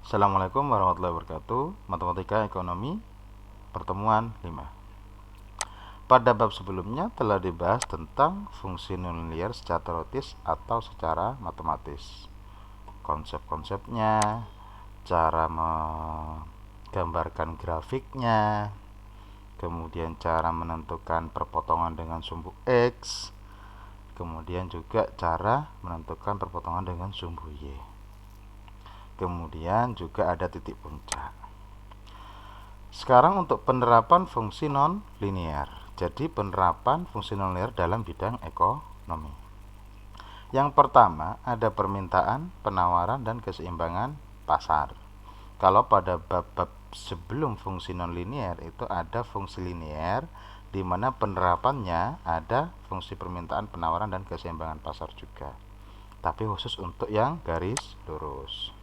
Assalamualaikum warahmatullahi wabarakatuh. Matematika Ekonomi pertemuan 5. Pada bab sebelumnya telah dibahas tentang fungsi nonlinear secara teoritis atau secara matematis. Konsep-konsepnya, cara menggambarkan grafiknya, kemudian cara menentukan perpotongan dengan sumbu X, kemudian juga cara menentukan perpotongan dengan sumbu Y. Kemudian juga ada titik puncak. Sekarang untuk penerapan fungsi non linear. Jadi penerapan fungsi non linear dalam bidang ekonomi. Yang pertama ada permintaan, penawaran, dan keseimbangan pasar. Kalau pada bab-bab sebelum fungsi non linear itu ada fungsi linear, di mana penerapannya ada fungsi permintaan, penawaran, dan keseimbangan pasar juga. Tapi khusus untuk yang garis lurus.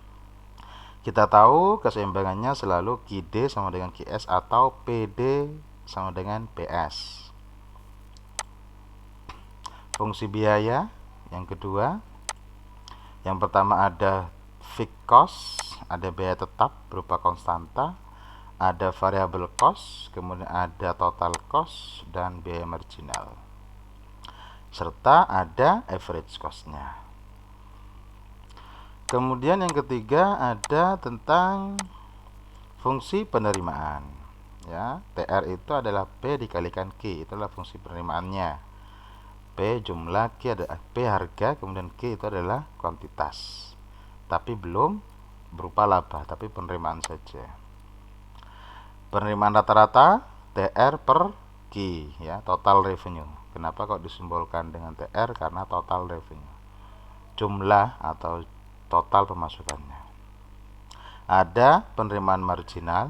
Kita tahu keseimbangannya selalu QD sama dengan QS atau PD sama dengan PS. Fungsi biaya yang kedua, yang pertama ada fixed cost, ada biaya tetap berupa konstanta, ada variable cost, kemudian ada total cost dan biaya marginal, serta ada average cost-nya. Kemudian yang ketiga ada tentang fungsi penerimaan. Ya, TR itu adalah P dikalikan Q, itulah fungsi penerimaannya. P jumlah, Q ada P harga, kemudian Q itu adalah kuantitas. Tapi belum berupa laba, tapi penerimaan saja. Penerimaan rata-rata TR per Q, ya, total revenue. Kenapa kok disimbolkan dengan TR? Karena total revenue. Jumlah atau total pemasukannya. Ada penerimaan marginal.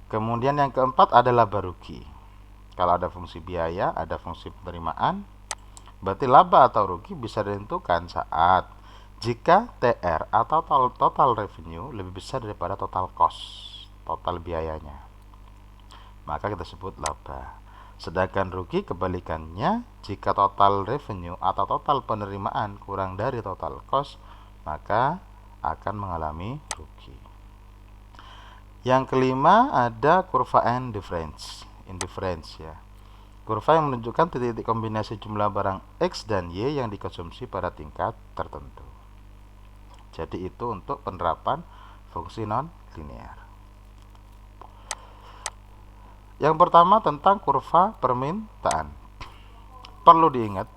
Kemudian yang keempat adalah laba rugi. Kalau ada fungsi biaya, ada fungsi penerimaan, berarti laba atau rugi bisa ditentukan saat jika TR atau total revenue lebih besar daripada total cost, total biayanya, maka kita sebut laba. Sedangkan rugi kebalikannya, jika total revenue atau total penerimaan kurang dari total cost, maka akan mengalami rugi. Yang kelima ada kurva indifference ya. Kurva yang menunjukkan titik-titik kombinasi jumlah barang X dan Y yang dikonsumsi pada tingkat tertentu. Jadi itu untuk penerapan fungsi non linear. Yang pertama tentang kurva permintaan. Perlu diingat,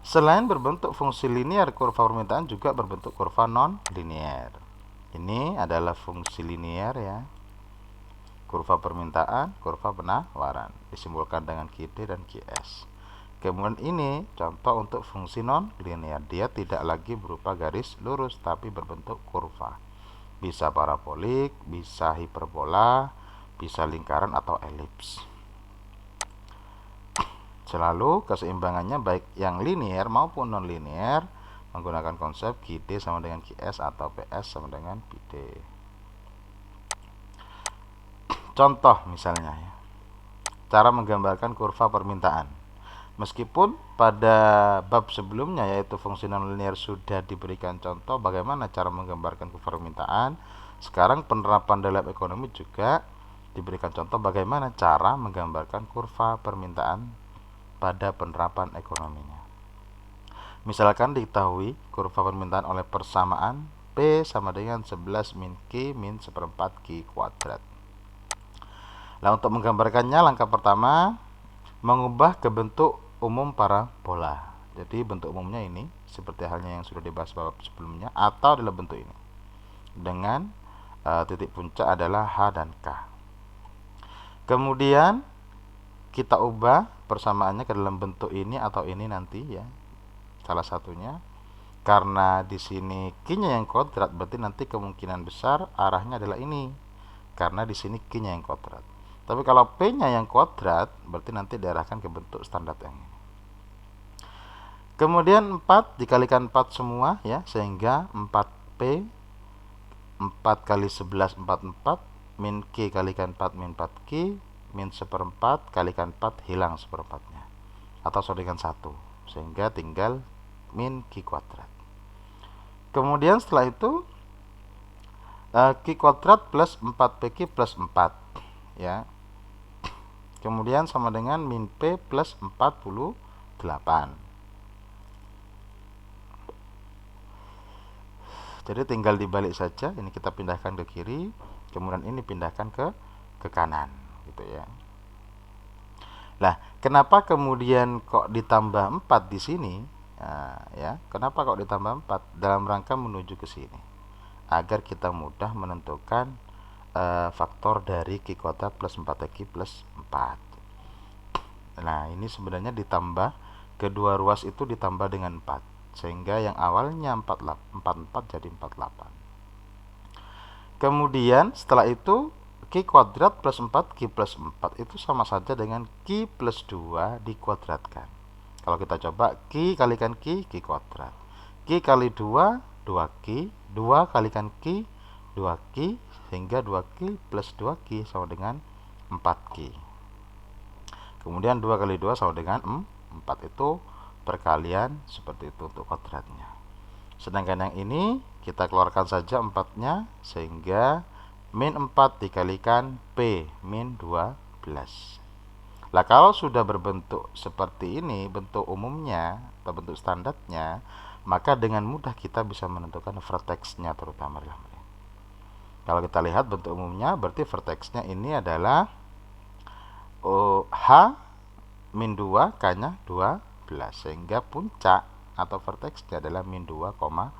selain berbentuk fungsi linear, kurva permintaan juga berbentuk kurva non linear. Ini adalah fungsi linear ya. Kurva permintaan, kurva penawaran, disimbolkan dengan QD dan QS. Kemudian ini contoh untuk fungsi non linear. Dia tidak lagi berupa garis lurus tapi berbentuk kurva. Bisa parabolik, bisa hiperbola, bisa lingkaran atau elips. Selalu keseimbangannya baik yang linear maupun non linear menggunakan konsep QD sama dengan QS atau PS sama dengan PD. Contoh misalnya ya, cara menggambarkan kurva permintaan. Meskipun pada bab sebelumnya yaitu fungsi nonlinear sudah diberikan contoh bagaimana cara menggambarkan kurva permintaan, sekarang penerapan dalam ekonomi juga diberikan contoh bagaimana cara menggambarkan kurva permintaan pada penerapan ekonominya. Misalkan diketahui kurva permintaan oleh persamaan P sama dengan 11 min Q min seperempat Q kuadrat. Nah, untuk menggambarkannya langkah pertama mengubah ke bentuk umum parabola. Jadi bentuk umumnya ini seperti halnya yang sudah dibahas bab sebelumnya atau dalam bentuk ini. Dengan titik puncak adalah H dan K. Kemudian kita ubah persamaannya ke dalam bentuk ini atau ini nanti ya. Salah satunya karena di sini Q-nya yang kuadrat berarti nanti kemungkinan besar arahnya adalah ini. Karena di sini Q-nya yang kuadrat. Tapi kalau P-nya yang kuadrat berarti nanti diarahkan ke bentuk standar yang ini. Kemudian 4 dikalikan 4 semua ya, sehingga 4P 4 kali 11 44 min Q kalikan 4 min 4Q min seperempat kalikan 4 hilang seperempatnya atau sama dengan 1, sehingga tinggal min Q kuadrat. Kemudian setelah itu Q kuadrat plus 4PQ plus 4, ya. Kemudian sama dengan min P plus 48. Jadi tinggal dibalik saja, ini kita pindahkan ke kiri, kemudian ini pindahkan ke kanan, gitu ya. Lah, kenapa kemudian kok ditambah 4 di sini? Nah, ya, kenapa kok ditambah 4? Dalam rangka menuju ke sini, agar kita mudah menentukan faktor dari Q kuadrat plus 4Q plus 4. Nah, ini sebenarnya ditambah, kedua ruas itu ditambah dengan 4, sehingga yang awalnya 44 jadi 48. Kemudian setelah itu Q kuadrat plus 4Q plus 4 itu sama saja dengan Q plus 2 dikuadratkan. Kalau kita coba Q kalikan Q, Q kuadrat. Q kali 2, 2Q. 2 kalikan Q, 2Q. Sehingga 2Q plus 2Q sama dengan 4Q. Kemudian 2 kali 2 sama dengan 4. Itu perkalian seperti itu untuk kuadratnya. Sedangkan yang ini kita keluarkan saja 4-nya, sehingga min 4 dikalikan P min 12. Lah, kalau sudah berbentuk seperti ini, bentuk umumnya atau bentuk standarnya, maka dengan mudah kita bisa menentukan vertexnya terutama. Kalau kita lihat bentuk umumnya, berarti vertexnya ini adalah H min 2, K-nya 12, sehingga puncak atau vertexnya adalah min 2,12.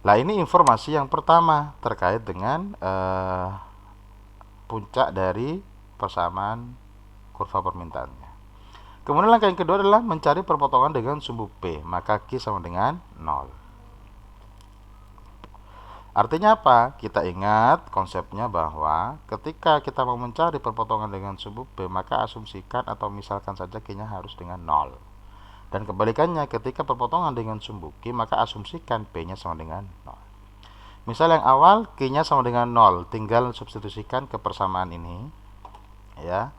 Nah, ini informasi yang pertama terkait dengan puncak dari persamaan kurva permintaannya. Kemudian langkah yang kedua adalah mencari perpotongan dengan sumbu P, maka Q sama dengan 0. Artinya apa? Kita ingat konsepnya bahwa ketika kita mau mencari perpotongan dengan sumbu P, maka asumsikan atau misalkan saja Q-nya harus dengan 0. Dan kebalikannya, ketika perpotongan dengan sumbu Q, maka asumsikan P-nya sama dengan 0. Misal yang awal Q-nya sama dengan 0, tinggal substitusikan ke persamaan ini, ya.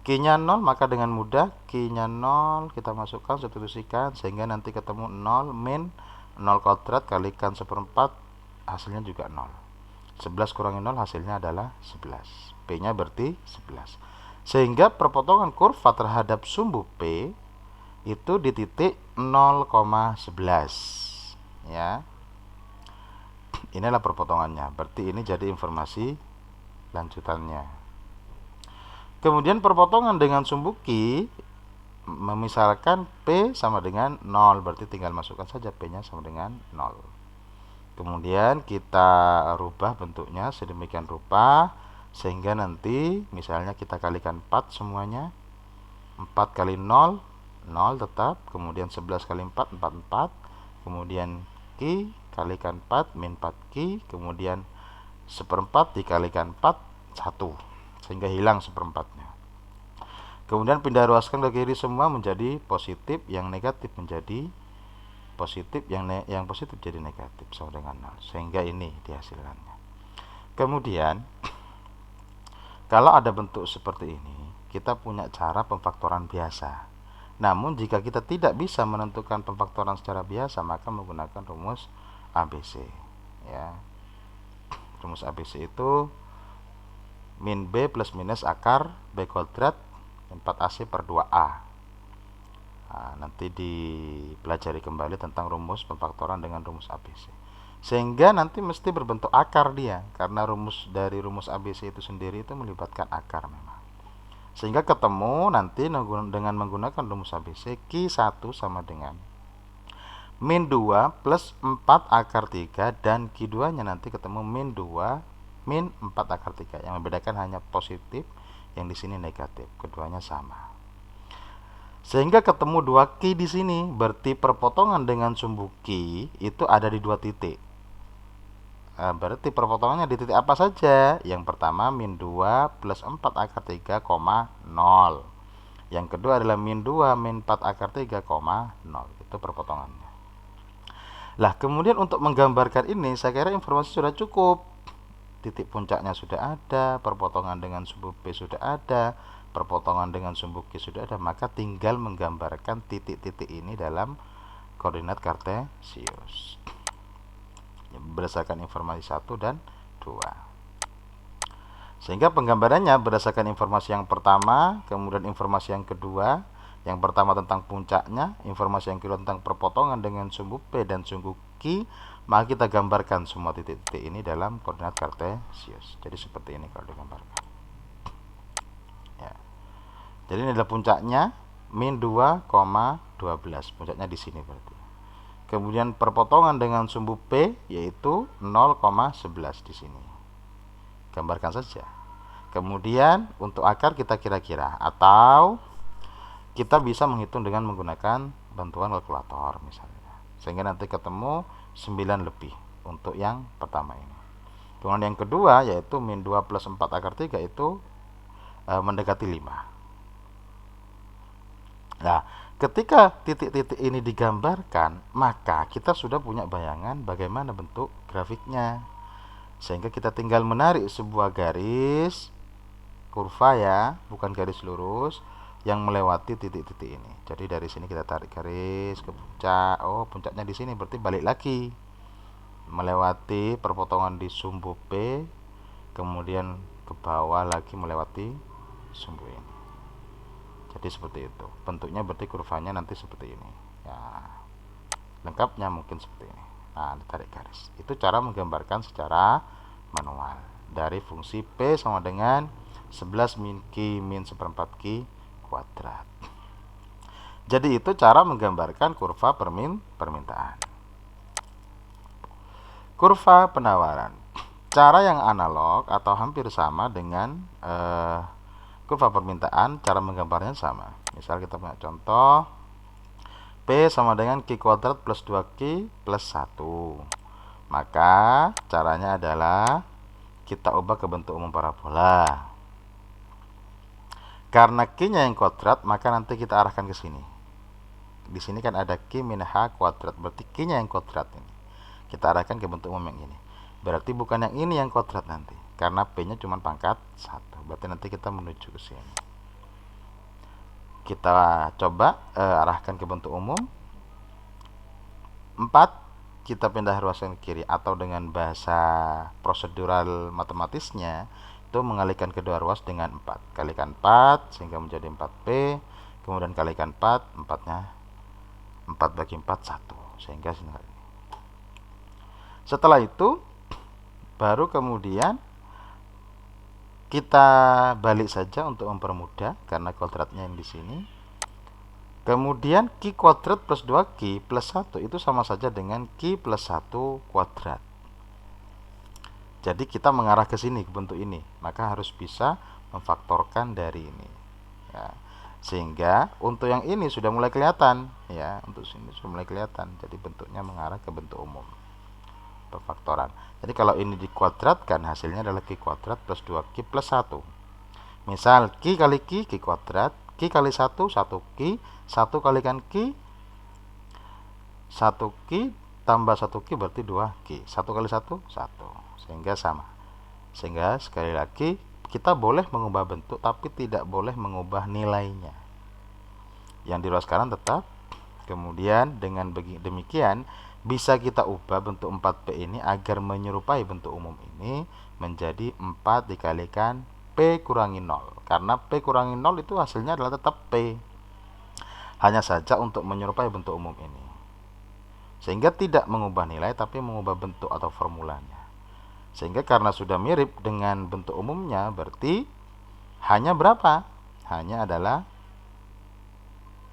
Q-nya 0, maka dengan mudah Q-nya 0 kita masukkan, substitusikan, sehingga nanti ketemu 0 min 0 kuadrat kalikan 1/4, hasilnya juga 0. 11 kurangi 0 hasilnya adalah 11. P-nya berarti 11. Sehingga perpotongan kurva terhadap sumbu P itu di titik 0,11, ya. Inilah perpotongannya. Berarti ini jadi informasi lanjutannya. Kemudian perpotongan dengan sumbu Q, memisalkan P sama dengan 0, berarti tinggal masukkan saja P-nya sama dengan 0. Kemudian kita rubah bentuknya sedemikian rupa sehingga nanti misalnya kita kalikan 4 semuanya. 4 kali 0, 0 tetap. Kemudian 11 kali 4, 44. Kemudian Q kalikan 4, min 4Q. Kemudian 1/4 dikalikan 4, 1. Sehingga hilang 1/4-nya. Kemudian pindah ruaskan ke kiri semua menjadi positif, yang negatif menjadi positif, yang positif jadi negatif sama dengan 0, sehingga ini dihasilkannya. Kemudian kalau ada bentuk seperti ini, kita punya cara pemfaktoran biasa. Namun jika kita tidak bisa menentukan pemfaktoran secara biasa, maka menggunakan rumus ABC, ya. Rumus ABC itu min B plus minus akar B kuadrat 4AC per 2A. Nah, nanti dipelajari kembali tentang rumus pemfaktoran dengan rumus ABC. Sehingga nanti mesti berbentuk akar dia, karena rumus dari rumus ABC itu sendiri itu melibatkan akar memang. Sehingga ketemu nanti dengan menggunakan rumus ABC, Q1 sama dengan min 2 plus 4 akar 3, dan Q2 nya nanti ketemu min 2 min 4 akar 3. Yang membedakan hanya positif, yang di sini negatif, keduanya sama. Sehingga ketemu 2Q di sini, berarti perpotongan dengan sumbu Q itu ada di 2 titik. Berarti perpotongannya di titik apa saja? Yang pertama min 2 plus 4 akar 3, 0. Yang kedua adalah min 2 min 4 akar 3, 0. Itu perpotongannya. Lah, kemudian untuk menggambarkan ini, saya kira informasi sudah cukup. Titik puncaknya sudah ada, perpotongan dengan sumbu P sudah ada, perpotongan dengan sumbu Q sudah ada, maka tinggal menggambarkan titik-titik ini dalam koordinat kartesius. berdasarkan informasi 1 dan 2. Sehingga penggambarannya berdasarkan informasi yang pertama, kemudian informasi yang kedua. Yang pertama tentang puncaknya, informasi yang kedua tentang perpotongan dengan sumbu P dan sumbu Q, maka kita gambarkan semua titik-titik ini dalam koordinat kartesius. Jadi seperti ini kalau digambarkan. Ya. Jadi ini adalah puncaknya min 2,12. Puncaknya di sini berarti. Kemudian perpotongan dengan sumbu P yaitu 0,11 di sini. Gambarkan saja. Kemudian untuk akar kita kira-kira, atau kita bisa menghitung dengan menggunakan bantuan kalkulator misalnya. Sehingga nanti ketemu 9 lebih untuk yang pertama ini. Kemudian yang kedua yaitu min 2 plus 4 akar 3 itu mendekati 5. Nah, ketika titik-titik ini digambarkan, maka kita sudah punya bayangan bagaimana bentuk grafiknya. Sehingga kita tinggal menarik sebuah garis kurva ya, bukan garis lurus, yang melewati titik-titik ini. Jadi dari sini kita tarik garis ke puncak. Oh, puncaknya di sini, berarti balik lagi melewati perpotongan di sumbu P, kemudian ke bawah lagi melewati sumbu ini. Jadi seperti itu bentuknya, berarti kurvanya nanti seperti ini ya. Lengkapnya mungkin seperti ini. Nah, ditarik garis. Itu cara menggambarkan secara manual dari fungsi P sama dengan 11 min Q min seperempat Q kuadrat. Jadi itu cara menggambarkan kurva permintaan. Kurva penawaran. Cara yang analog atau hampir sama dengan kurva permintaan, cara menggambarnya sama. Misal kita punya contoh P sama dengan Q kuadrat plus 2Q plus 1. Maka caranya adalah kita ubah ke bentuk umum parabola. Karena Q-nya yang kuadrat, maka nanti kita arahkan ke sini. Di sini kan ada Q min H kuadrat, berarti Q-nya yang kuadrat ini. Kita arahkan ke bentuk umum yang ini. Berarti bukan yang ini yang kuadrat nanti, karena P-nya cuma pangkat 1. Berarti nanti kita menuju ke sini. Kita coba arahkan ke bentuk umum. 4 kita pindah ruaskan ke kiri, atau dengan bahasa prosedural matematisnya itu mengalihkan kedua ruas dengan 4. Kalikan 4 sehingga menjadi 4P, kemudian kalikan 4, 4-nya 4 bagi 4 1, sehingga sini. Setelah itu baru kemudian kita balik saja untuk mempermudah karena kuadratnya yang di sini. Kemudian Q kuadrat plus 2Q plus 1 itu sama saja dengan Q plus 1 kuadrat. Jadi kita mengarah ke sini, ke bentuk ini, maka harus bisa memfaktorkan dari ini ya. Sehingga untuk yang ini sudah mulai kelihatan ya, untuk sini sudah mulai kelihatan. Jadi bentuknya mengarah ke bentuk umum perfaktoran. Jadi kalau ini dikuadratkan, hasilnya adalah Q kuadrat plus 2Q plus 1. Misal Q kali Q, Q kuadrat. Q kali 1, 1Q. 1 kalikan Q, 1Q tambah 1Q berarti 2Q. 1 kali 1, 1. Sehingga sama. Sehingga sekali lagi kita boleh mengubah bentuk, tapi tidak boleh mengubah nilainya. Yang diruaskan tetap. Kemudian dengan demikian bisa kita ubah bentuk 4P ini agar menyerupai bentuk umum ini menjadi 4 dikalikan P kurangi 0. Karena P kurangi 0 itu hasilnya adalah tetap P. Hanya saja untuk menyerupai bentuk umum ini. Sehingga tidak mengubah nilai tapi mengubah bentuk atau formulanya. Sehingga karena sudah mirip dengan bentuk umumnya, berarti hanya berapa? Hanya adalah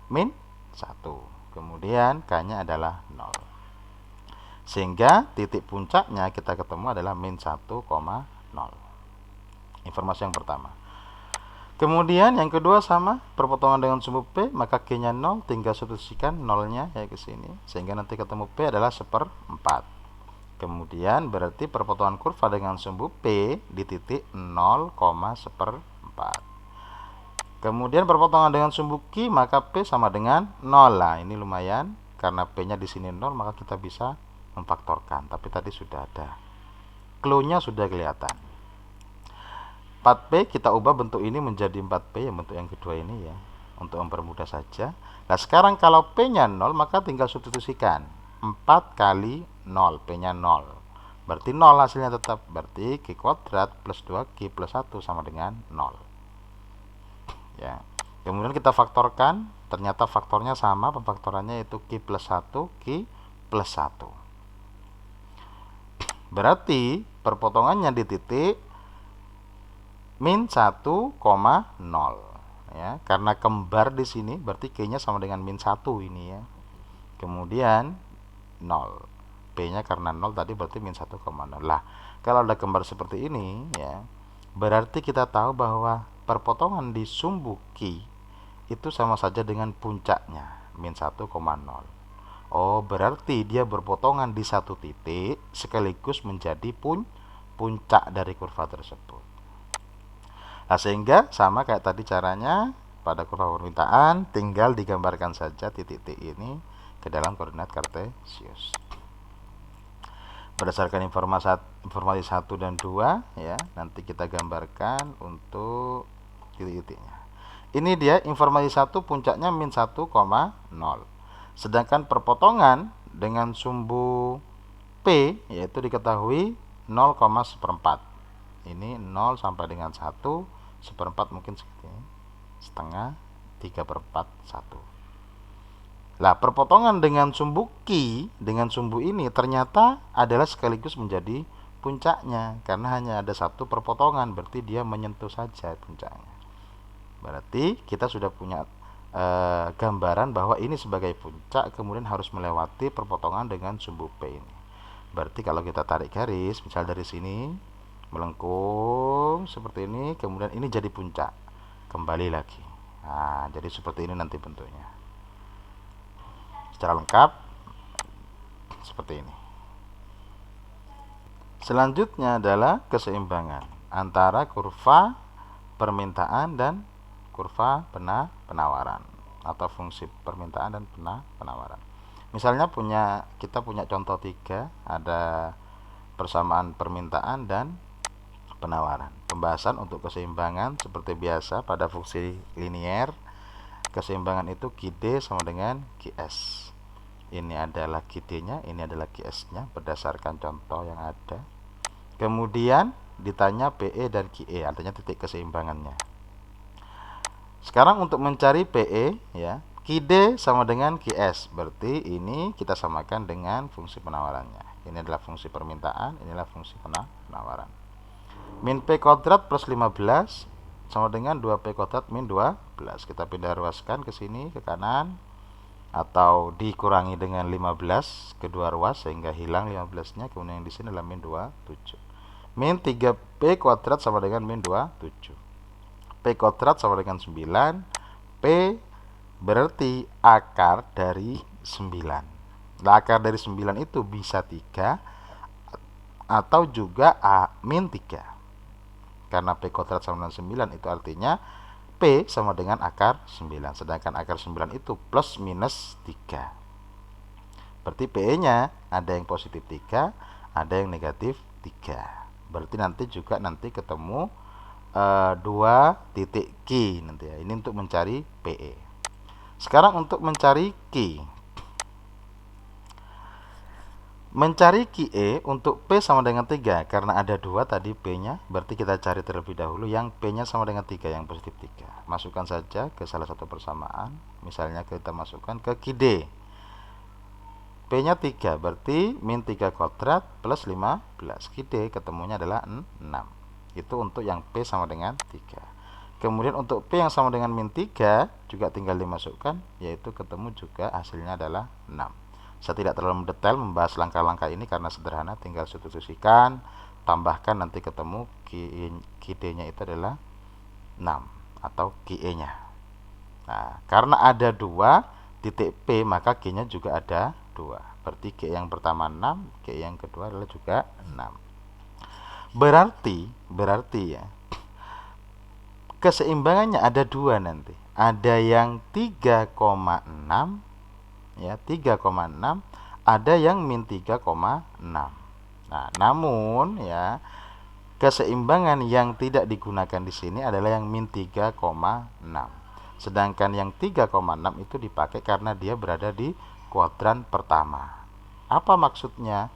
min 1. Kemudian K-nya adalah 0. Sehingga titik puncaknya kita ketemu adalah min 1,0. Informasi yang pertama. Kemudian yang kedua sama, perpotongan dengan sumbu P, maka Q-nya 0, tinggal substitusikan 0-nya ya ke sini. Sehingga nanti ketemu P adalah 1/4. Kemudian berarti perpotongan kurva dengan sumbu P di titik 0,1/4. Kemudian perpotongan dengan sumbu Q, maka P sama dengan 0. Lah, ini lumayan karena P-nya di sini 0, maka kita bisa memfaktorkan. Tapi tadi sudah ada. Clue-nya sudah kelihatan. 4P kita ubah bentuk ini menjadi 4P, yang bentuk yang kedua ini ya, untuk mempermudah saja. Nah, sekarang kalau P-nya 0, maka tinggal substitusikan 4 kali 0, P-nya 0. berarti 0 hasilnya tetap. Berarti Q kuadrat plus 2Q plus 1 sama dengan 0 ya. Kemudian kita faktorkan, ternyata faktornya sama, pemfaktorannya yaitu Q plus 1 Q plus 1. Berarti perpotongannya di titik min 1,0 ya. Karena kembar di sini berarti Q-nya sama dengan min 1 ini ya. Kemudian 0. P-nya karena 0 tadi berarti min 1,0. Lah, kalau ada kembar seperti ini ya, berarti kita tahu bahwa perpotongan di sumbu Q itu sama saja dengan puncaknya min 1,0. Oh, berarti dia berpotongan di satu titik sekaligus menjadi puncak dari kurva tersebut. Nah, sehingga sama kayak tadi caranya pada kurva permintaan, tinggal digambarkan saja titik-titik ini ke dalam koordinat kartesius. Berdasarkan informasi 1 dan 2 ya, nanti kita gambarkan untuk titik-titiknya. Ini dia informasi 1 puncaknya min 1,0. Sedangkan perpotongan dengan sumbu P yaitu diketahui 0,1/4. Ini 0 sampai dengan 1 1/4 mungkin segini. Setengah 3/4 1. Lah, perpotongan dengan sumbu Q dengan sumbu ini ternyata adalah sekaligus menjadi puncaknya karena hanya ada satu perpotongan, berarti dia menyentuh saja puncaknya. Berarti kita sudah punya gambaran bahwa ini sebagai puncak, kemudian harus melewati perpotongan dengan sumbu P ini. Berarti kalau kita tarik garis, misal dari sini melengkung seperti ini, kemudian ini jadi puncak, kembali lagi. Nah, jadi seperti ini nanti bentuknya secara lengkap seperti ini. Selanjutnya adalah keseimbangan antara kurva permintaan dan kurva penawaran atau fungsi permintaan dan penawaran. Misalnya kita punya contoh 3, ada persamaan permintaan dan penawaran. Pembahasan untuk keseimbangan seperti biasa pada fungsi linier. Keseimbangan itu QD sama dengan QS. Ini adalah QD-nya, ini adalah QS-nya berdasarkan contoh yang ada. Kemudian ditanya PE dan QE, artinya titik keseimbangannya. Sekarang untuk mencari PE ya, QD sama dengan QS. Berarti ini kita samakan dengan fungsi penawarannya. Ini adalah fungsi permintaan, inilah fungsi penawaran. Min P kuadrat plus 15 sama dengan 2P kuadrat min 12. Kita pindah ruaskan ke sini ke kanan atau dikurangi dengan 15 kedua ruas sehingga hilang 15-nya, kemudian di sini adalah min 27. Min 3P kuadrat sama dengan min 27. P kuadrat sama dengan 9. P berarti akar dari 9. Nah, akar dari 9 itu bisa 3 atau juga min 3. Karena P kuadrat sama dengan 9 itu artinya P sama dengan akar 9. Sedangkan akar 9 itu plus minus 3. Berarti PE-nya ada yang positif 3, ada yang negatif 3. Berarti nanti ketemu 2 titik Q nanti ya. Ini untuk mencari PE. Sekarang untuk mencari Q. Mencari QE untuk P sama dengan 3 karena ada 2 tadi P-nya, berarti kita cari terlebih dahulu yang P-nya sama dengan 3, yang positif 3. Masukkan saja ke salah satu persamaan. Misalnya kita masukkan ke QD. P-nya 3, berarti min 3 kuadrat plus 15. QD ketemunya adalah 6. Itu untuk yang P sama dengan 3. Kemudian untuk P yang sama dengan min 3 juga tinggal dimasukkan, yaitu ketemu juga hasilnya adalah 6. Saya tidak terlalu mendetail membahas langkah-langkah ini karena sederhana, tinggal substitusikan, tambahkan, nanti ketemu QD-nya itu adalah 6 atau QE-nya. Nah, karena ada 2 titik P, maka Q-nya juga ada 2. Berarti Q yang pertama 6, Q yang kedua adalah juga 6. Berarti ya, keseimbangannya ada 2 nanti. Ada yang 3,6 ya, 3,6, ada yang min 3,6. Nah, namun ya, keseimbangan yang tidak digunakan di sini adalah yang min 3,6. Sedangkan yang 3,6 itu dipakai karena dia berada di kuadran pertama. Apa maksudnya?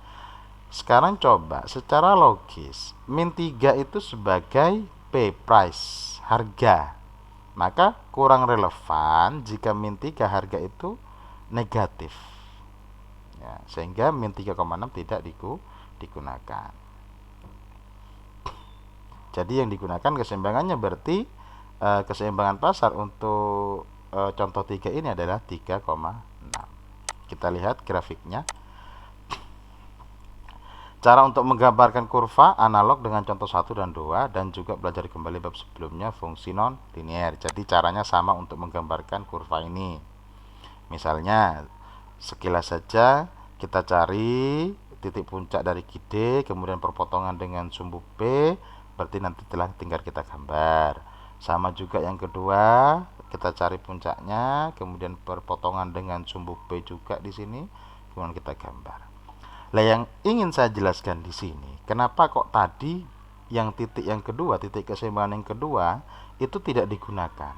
Sekarang coba secara logis, min 3 itu sebagai P, price, harga. Maka kurang relevan jika min 3 harga itu negatif. Ya, sehingga min 3,6 tidak digunakan. Jadi yang digunakan keseimbangannya berarti keseimbangan pasar untuk contoh 3 ini adalah 3,6. Kita lihat grafiknya. Cara untuk menggambarkan kurva analog dengan contoh 1 dan 2 dan juga belajar kembali bab sebelumnya fungsi non linier. Jadi caranya sama untuk menggambarkan kurva ini. Misalnya sekilas saja kita cari titik puncak dari QD, kemudian perpotongan dengan sumbu P, berarti nanti telah tinggal kita gambar. Sama juga yang kedua, kita cari puncaknya, kemudian perpotongan dengan sumbu P juga di sini, kemudian kita gambar. Nah, yang ingin saya jelaskan di sini, kenapa kok tadi yang titik yang kedua, titik keseimbangan yang kedua itu tidak digunakan?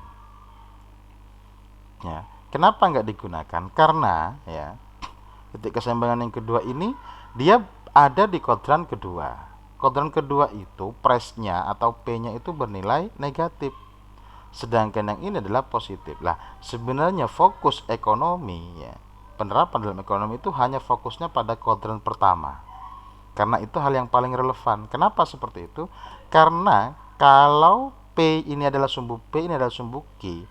Ya, kenapa nggak digunakan? Karena ya titik keseimbangan yang kedua ini dia ada di kuadran kedua. Kuadran kedua itu price-nya atau P-nya itu bernilai negatif. Sedangkan yang ini adalah positif. Lah, sebenarnya fokus ekonomi ya, penerapan dalam ekonomi itu hanya fokusnya pada kuadran pertama. Karena itu hal yang paling relevan. Kenapa seperti itu? Karena kalau P ini adalah sumbu P, ini adalah sumbu Q,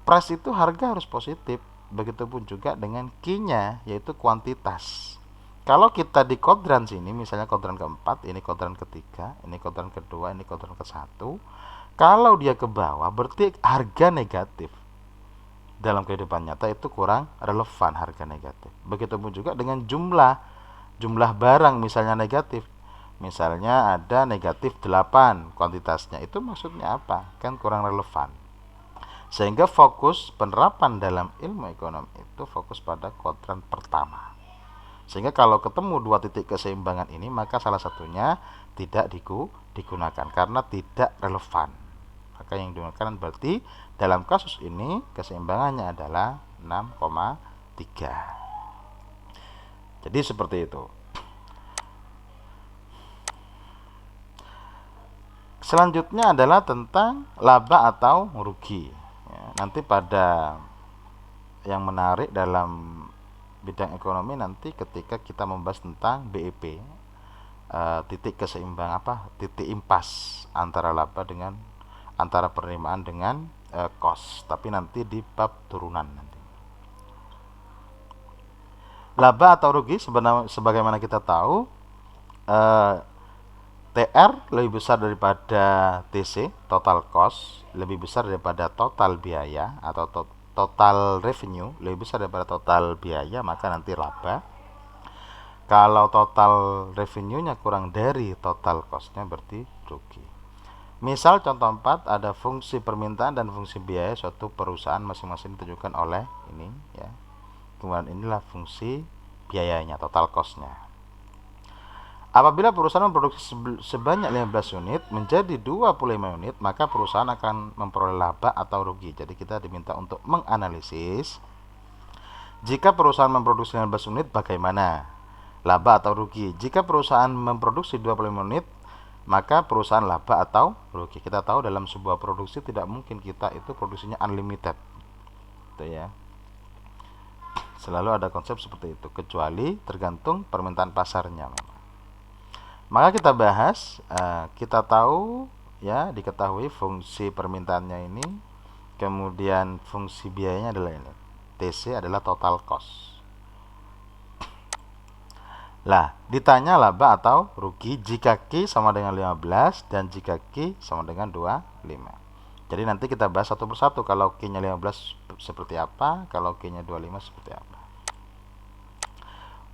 price itu harga harus positif. Begitupun juga dengan Q-nya, yaitu kuantitas. Kalau kita di kuadran sini, misalnya kuadran keempat, ini kuadran ketiga, ini kuadran kedua, ini kuadran ke-1, kalau dia ke bawah berarti harga negatif. Dalam kehidupan nyata itu kurang relevan harga negatif. Begitupun juga dengan jumlah barang misalnya negatif. Misalnya ada negatif 8 kuantitasnya, itu maksudnya apa? Kan kurang relevan. Sehingga fokus penerapan dalam ilmu ekonomi itu fokus pada kuadran pertama. Sehingga kalau ketemu dua titik keseimbangan ini, maka salah satunya tidak digunakan karena tidak relevan. Maka yang digunakan berarti dalam kasus ini keseimbangannya adalah 6,3. Jadi seperti itu. Selanjutnya adalah tentang laba atau rugi. Ya, nanti pada yang menarik dalam bidang ekonomi nanti ketika kita membahas tentang BEP, titik keseimbangan titik impas antara laba dengan antara penerimaan dengan cost, tapi nanti di bab turunan nanti. Laba atau rugi sebagaimana kita tahu, TR lebih besar daripada TC, total cost, lebih besar daripada total biaya atau total revenue, lebih besar daripada total biaya, maka nanti laba. Kalau total revenue-nya kurang dari total cost-nya berarti rugi. Misal contoh 4, ada fungsi permintaan dan fungsi biaya suatu perusahaan masing-masing ditunjukkan oleh ini ya. Kemudian inilah fungsi biayanya, total cost-nya. Apabila perusahaan memproduksi sebanyak 15 unit menjadi 25 unit, maka perusahaan akan memperoleh laba atau rugi. Jadi kita diminta untuk menganalisis jika perusahaan memproduksi 15 unit bagaimana laba atau rugi. Jika perusahaan memproduksi 25 unit, maka perusahaan laba atau rugi. Kita tahu dalam sebuah produksi tidak mungkin kita itu produksinya unlimited. Itu ya. Selalu ada konsep seperti itu, kecuali tergantung permintaan pasarnya memang. Maka kita bahas, kita tahu ya, diketahui fungsi permintaannya ini, kemudian fungsi biayanya adalah ini. TC adalah total cost. Lah, ditanya laba atau rugi jika Q sama dengan 15 dan jika Q sama dengan 25. Jadi nanti kita bahas satu persatu, kalau Q-nya 15 seperti apa, kalau Q-nya 25 seperti apa.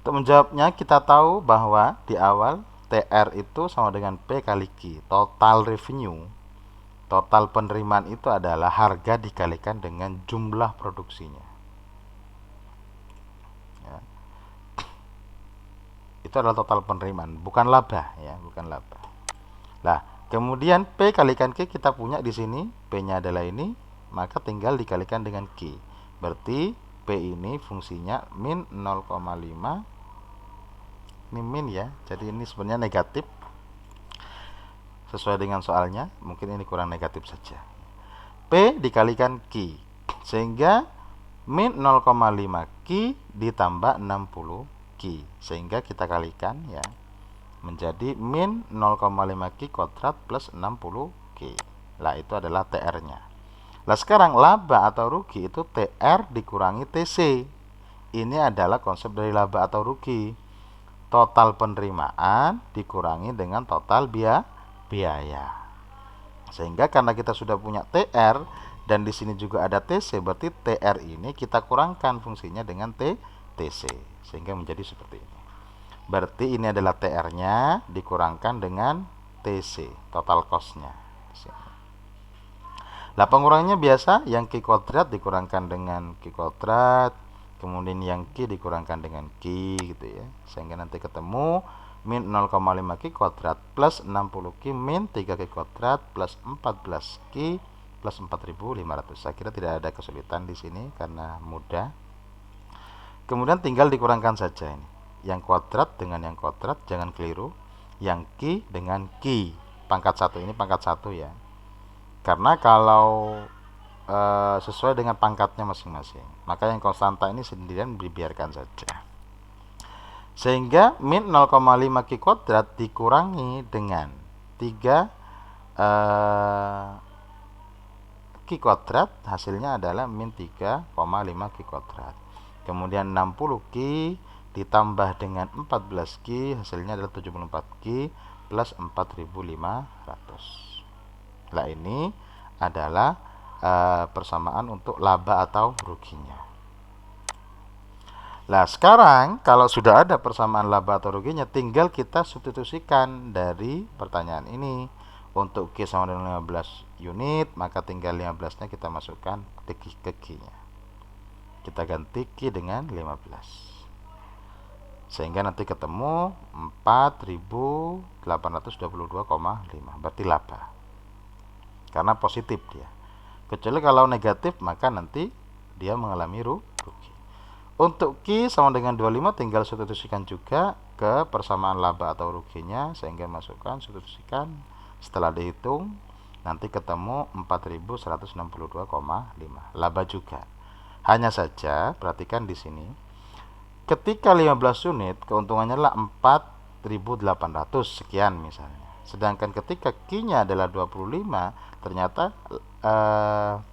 Untuk menjawabnya kita tahu bahwa di awal TR itu sama dengan P kali Q. Total revenue, total penerimaan itu adalah harga dikalikan dengan jumlah produksinya ya. Itu adalah total penerimaan, bukan laba ya, bukan laba. Nah, kemudian P kalikan Q kita punya di sini, P-nya adalah ini, maka tinggal dikalikan dengan Q. Berarti P ini fungsinya min 0,5 ini min ya, jadi ini sebenarnya negatif sesuai dengan soalnya, mungkin ini kurang negatif saja. P dikalikan Q, sehingga min 0,5 Q ditambah 60 Q, sehingga kita kalikan ya, menjadi min 0,5 Q kuadrat plus 60 Q. Lah itu adalah TR-nya. Nah sekarang laba atau rugi itu TR dikurangi TC. Ini adalah konsep dari laba atau rugi. Total penerimaan dikurangi dengan total biaya. Sehingga karena kita sudah punya TR dan di sini juga ada TC, berarti TR ini kita kurangkan fungsinya dengan TC, sehingga menjadi seperti ini. Berarti ini adalah TR-nya dikurangkan dengan TC, total cost-nya. Lah pengurangannya biasa, yang Q kuadrat dikurangkan dengan Q kuadrat, kemudian yang Q dikurangkan dengan Q gitu ya. Sehingga nanti ketemu min 0,5 Q kuadrat plus 60 Q min 3 Q kuadrat plus 14 Q plus 4.500. Saya kira tidak ada kesulitan di sini karena mudah. Kemudian tinggal dikurangkan saja ini. Yang kuadrat dengan yang kuadrat, jangan keliru. Yang Q dengan Q. Pangkat 1 ini pangkat 1 ya. Karena kalau sesuai dengan pangkatnya masing-masing, maka yang konstanta ini sendirian dibiarkan saja. Sehingga min 0,5 Q kuadrat dikurangi dengan 3 Q kuadrat, hasilnya adalah min 3,5 Q kuadrat. Kemudian 60 Q ditambah dengan 14 Q, hasilnya adalah 74 Q plus 4.500. Lah ini adalah persamaan untuk laba atau ruginya. Nah sekarang kalau sudah ada persamaan laba atau ruginya, tinggal kita substitusikan dari pertanyaan ini. Untuk Q sama dengan 15 unit, maka tinggal 15 nya kita masukkan ke Q nya. Kita ganti Q dengan 15, sehingga nanti ketemu 4.822,5, berarti laba karena positif dia. Kecuali kalau negatif, maka nanti dia mengalami rugi. Untuk Q sama dengan 25, tinggal substitusikan juga ke persamaan laba atau ruginya, sehingga masukkan, substitusikan, setelah dihitung nanti ketemu 4.162,5, laba juga. Hanya saja perhatikan di sini, ketika 15 unit keuntungannya adalah 4.800 sekian misalnya. Sedangkan ketika Q-nya adalah 25, ternyata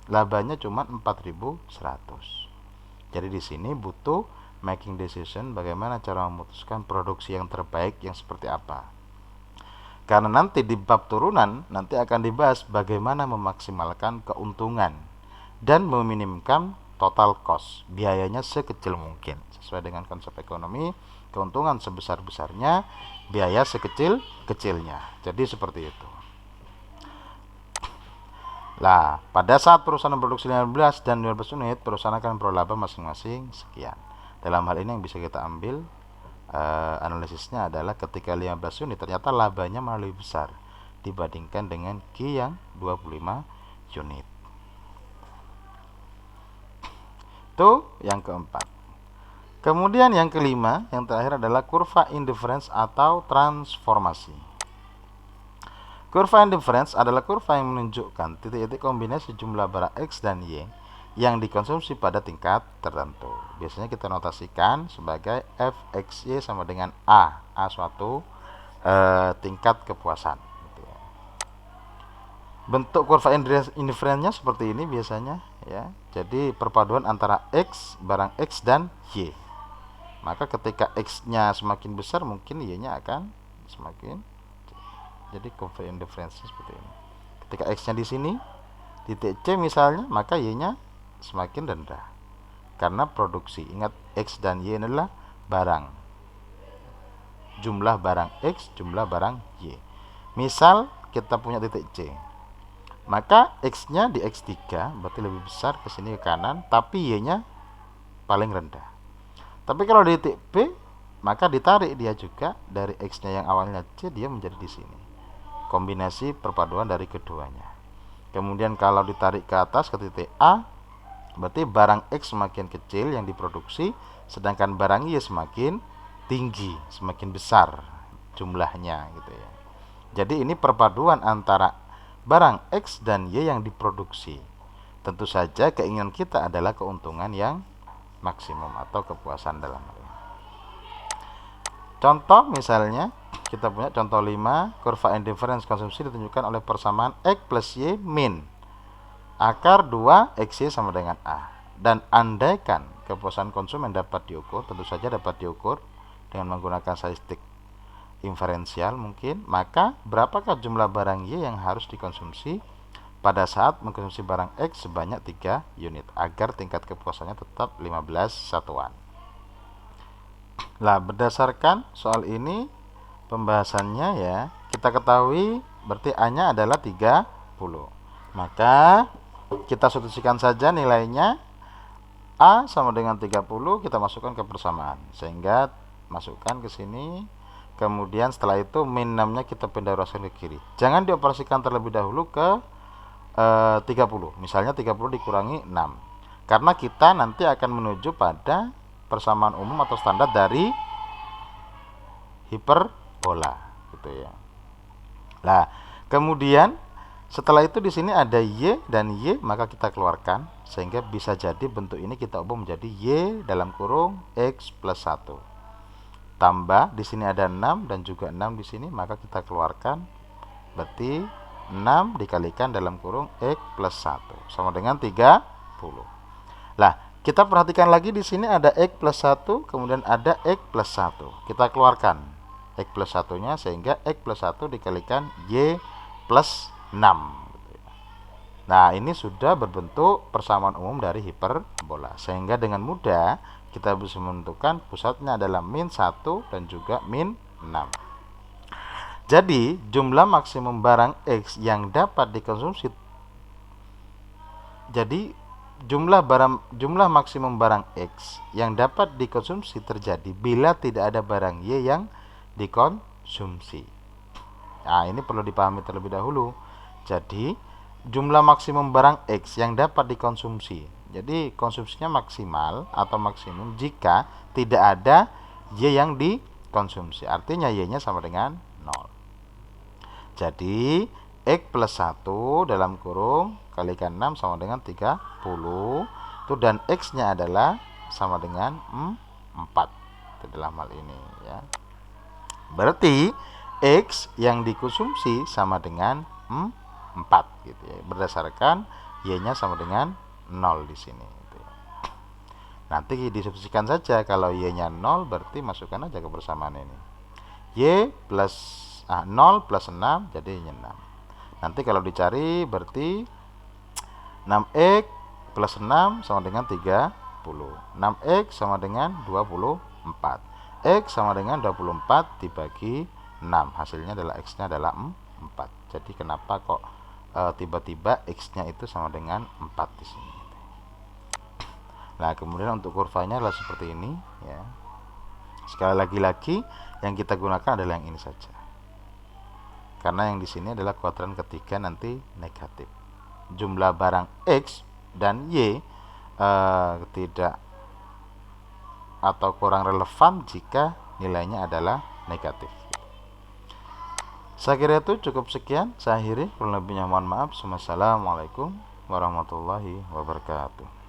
labanya cuma 4.100. Jadi di sini butuh making decision, bagaimana cara memutuskan produksi yang terbaik yang seperti apa. Karena nanti di bab turunan nanti akan dibahas bagaimana memaksimalkan keuntungan dan meminimkan total cost, biayanya sekecil mungkin. Sesuai dengan konsep ekonomi, keuntungan sebesar-besarnya, biaya sekecil-kecilnya. Jadi seperti itu. Lah, pada saat perusahaan memproduksi 15 dan 12 unit, perusahaan akan berlaba masing-masing sekian. Dalam hal ini yang bisa kita ambil analisisnya adalah ketika 15 unit ternyata labanya malah lebih besar dibandingkan dengan Q yang 25 unit. Itu yang keempat. Kemudian yang kelima, yang terakhir adalah kurva indifference atau transformasi. Kurva indifference adalah kurva yang menunjukkan titik-titik kombinasi jumlah barang X dan Y yang dikonsumsi pada tingkat tertentu. Biasanya kita notasikan sebagai Fxy sama dengan A suatu tingkat kepuasan. Bentuk kurva indifference-nya seperti ini biasanya ya. Jadi perpaduan antara X, barang X dan Y. Maka ketika X-nya semakin besar, mungkin Y-nya akan semakin. Jadi kurva indifference seperti ini. Ketika X-nya di sini, titik C misalnya, maka Y-nya semakin rendah. Karena produksi. Ingat, X dan Y adalah barang. Jumlah barang X, jumlah barang Y. Misal kita punya titik C, maka X-nya di X3 berarti lebih besar ke sini ke kanan, tapi Y-nya paling rendah. Tapi kalau di titik B, maka ditarik dia juga dari X-nya yang awalnya C, dia menjadi di sini. Kombinasi perpaduan dari keduanya. Kemudian kalau ditarik ke atas ke titik A, berarti barang X semakin kecil yang diproduksi, sedangkan barang Y semakin tinggi, semakin besar jumlahnya gitu ya. Jadi ini perpaduan antara barang X dan Y yang diproduksi. Tentu saja keinginan kita adalah keuntungan yang maksimum atau kepuasan dalam hal ini. Contoh misalnya kita punya contoh 5, kurva indifference konsumsi ditunjukkan oleh persamaan X plus Y min akar 2 XY sama dengan A. Dan andaikan kepuasan konsumen dapat diukur, tentu saja dapat diukur dengan menggunakan statistik inferensial mungkin, maka berapakah jumlah barang Y yang harus dikonsumsi pada saat mengkonsumsi barang X sebanyak 3 unit agar tingkat kepuasannya tetap 15 satuan. Nah, berdasarkan soal ini pembahasannya ya, kita ketahui berarti A-nya adalah 30. Maka kita substitusikan saja nilainya. A sama dengan 30, kita masukkan ke persamaan. Sehingga masukkan ke sini. Kemudian setelah itu min 6-nya kita pindah operasikan ke kiri. Jangan dioperasikan terlebih dahulu ke 30. Misalnya 30 dikurangi 6. Karena kita nanti akan menuju pada persamaan umum atau standar dari hiperbola gitu ya. Nah, kemudian setelah itu di sini ada Y dan Y, maka kita keluarkan sehingga bisa jadi bentuk ini kita ubah menjadi Y dalam kurung X plus 1. Tambah di sini ada 6 dan juga 6 di sini, maka kita keluarkan berarti 6 dikalikan dalam kurung X plus 1 sama dengan 30. Lah, kita perhatikan lagi di sini ada X plus 1, kemudian ada X plus 1. Kita keluarkan X plus 1-nya sehingga X plus 1 dikalikan Y plus 6. Nah, ini sudah berbentuk persamaan umum dari hiperbola. Sehingga dengan mudah kita bisa menentukan pusatnya adalah min 1 dan juga min 6. Jadi, jumlah maksimum barang X yang dapat dikonsumsi. Jadi, jumlah maksimum barang X yang dapat dikonsumsi terjadi bila tidak ada barang Y yang dikonsumsi. Nah, ini perlu dipahami terlebih dahulu. Jadi, jumlah maksimum barang X yang dapat dikonsumsi. Jadi, konsumsinya maksimal atau maksimum jika tidak ada Y yang dikonsumsi. Artinya Y-nya sama dengan 0. Jadi, X plus 1 dalam kurung kalikan 6 sama dengan 30. Itu dan X-nya adalah sama dengan 4. Itu dalam hal ini ya. Berarti X yang dikonsumsi sama dengan 4 gitu ya. Berdasarkan Y-nya sama dengan 0 di sini gitu ya. Nanti disubstitusikan saja, kalau Y-nya 0 berarti masukkan aja ke persamaan ini. Y plus 0 plus 6 jadi Y-nya 6. Nanti kalau dicari berarti 6X plus 6 sama dengan 30. 6X sama dengan 24. X sama dengan 24 dibagi 6. Hasilnya adalah X-nya adalah 4. Jadi kenapa kok tiba-tiba X-nya itu sama dengan 4 di sini. Nah, kemudian untuk kurvanya adalah seperti ini ya. Sekali lagi yang kita gunakan adalah yang ini saja. Karena yang di sini adalah kuadran ketiga nanti negatif. Jumlah barang X dan Y tidak atau kurang relevan jika nilainya adalah negatif. Saya kira itu cukup sekian. Saya akhiri, kurang lebihnya mohon maaf. Wassalamualaikum warahmatullahi wabarakatuh.